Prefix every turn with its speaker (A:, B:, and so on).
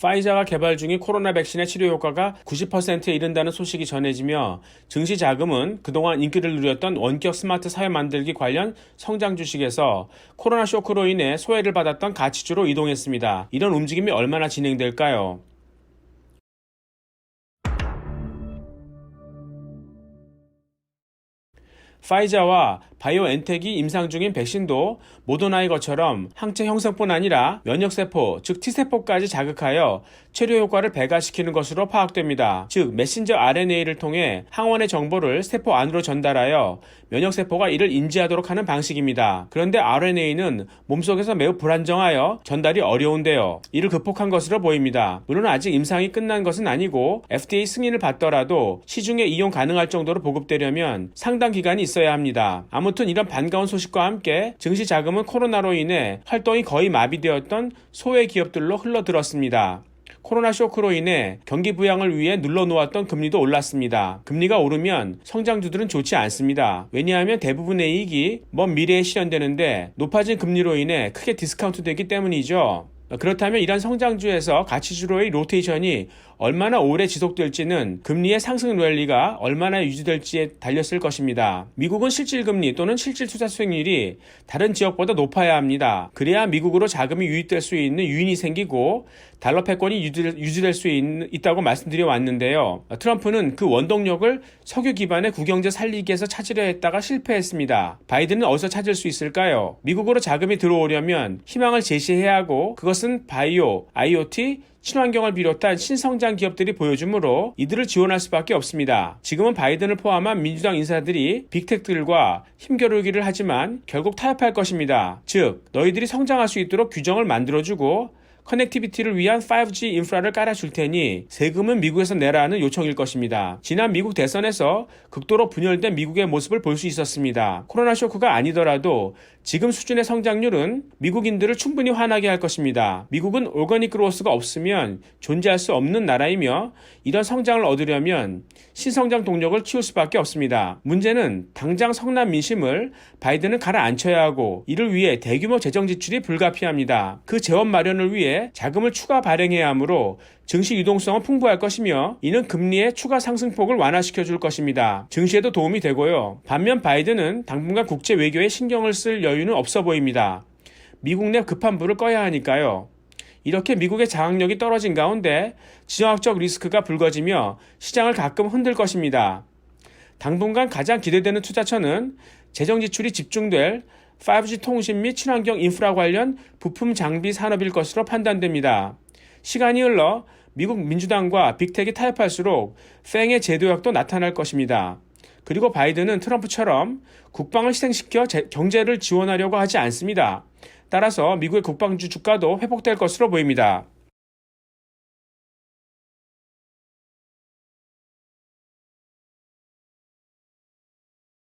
A: 파이자가 개발 중인 코로나 백신의 치료 효과가 90%에 이른다는 소식이 전해지며 증시 자금은 그동안 인기를 누렸던 원격 스마트 사회 만들기 관련 성장 주식에서 코로나 쇼크로 인해 소외를 받았던 가치주로 이동했습니다. 이런 움직임이 얼마나 진행될까요? 파이자와 바이오엔텍이 임상 중인 백신도 모더나의 것처럼 항체 형성뿐 아니라 면역세포, 즉 T세포까지 자극하여 치료 효과를 배가시키는 것으로 파악됩니다. 즉 메신저 RNA를 통해 항원의 정보를 세포 안으로 전달하여 면역세포가 이를 인지하도록 하는 방식입니다. 그런데 RNA는 몸속에서 매우 불안정하여 전달이 어려운데요. 이를 극복한 것으로 보입니다. 물론 아직 임상이 끝난 것은 아니고 FDA 승인을 받더라도 시중에 이용 가능할 정도로 보급되려면 상당 기간이 있어야 합니다. 아무튼 이런 반가운 소식과 함께 증시 자금은 코로나로 인해 활동이 거의 마비되었던 소외 기업들로 흘러들었습니다. 코로나 쇼크로 인해 경기 부양을 위해 눌러놓았던 금리도 올랐습니다. 금리가 오르면 성장주들은 좋지 않습니다. 왜냐하면 대부분의 이익이 먼 미래에 실현되는데 높아진 금리로 인해 크게 디스카운트 되기 때문이죠. 그렇다면 이런 성장주에서 가치주로의 로테이션이 얼마나 오래 지속될지는 금리의 상승 랠리가 얼마나 유지될지에 달렸을 것입니다. 미국은 실질금리 또는 실질투자 수익률이 다른 지역보다 높아야 합니다. 그래야 미국으로 자금이 유입될 수 있는 유인이 생기고 달러 패권이 유지될 수 있다고 말씀드려 왔는데요. 트럼프는 그 원동력을 석유 기반의 국영제 살리기에서 찾으려 했다가 실패했습니다. 바이든은 어디서 찾을 수 있을까요? 미국으로 자금이 들어오려면 희망을 제시해야 하고 그것은 바이오, IoT, 친환경을 비롯한 신성장 기업들이 보여주므로 이들을 지원할 수밖에 없습니다. 지금은 바이든을 포함한 민주당 인사들이 빅텍들과 힘겨루기를 하지만 결국 타협할 것입니다. 즉 너희들이 성장할 수 있도록 규정을 만들어주고 커넥티비티를 위한 5G 인프라를 깔아줄 테니 세금은 미국에서 내라는 요청일 것입니다. 지난 미국 대선에서 극도로 분열된 미국의 모습을 볼 수 있었습니다. 코로나 쇼크가 아니더라도 지금 수준의 성장률은 미국인들을 충분히 화나게 할 것입니다. 미국은 오거닉 그로스가 없으면 존재할 수 없는 나라이며 이런 성장을 얻으려면 신성장 동력을 키울 수밖에 없습니다. 문제는 당장 성난 민심을 바이든은 가라앉혀야 하고 이를 위해 대규모 재정 지출이 불가피합니다. 그 재원 마련을 위해 자금을 추가 발행해야 하므로 증시 유동성은 풍부할 것이며 이는 금리의 추가 상승폭을 완화시켜 줄 것입니다. 증시에도 도움이 되고요. 반면 바이든은 당분간 국제 외교에 신경을 쓸 여유는 없어 보입니다. 미국 내 급한 불을 꺼야 하니까요. 이렇게 미국의 장악력이 떨어진 가운데 지정학적 리스크가 불거지며 시장을 가끔 흔들 것입니다. 당분간 가장 기대되는 투자처는 재정 지출이 집중될 5G 통신 및 친환경 인프라 관련 부품 장비 산업일 것으로 판단됩니다. 시간이 흘러 미국 민주당과 빅텍이 타협할수록 팽의 제도약도 나타날 것입니다. 그리고 바이든은 트럼프처럼 국방을 희생시켜 경제를 지원하려고 하지 않습니다. 따라서 미국의 국방주 주가도 회복될 것으로 보입니다.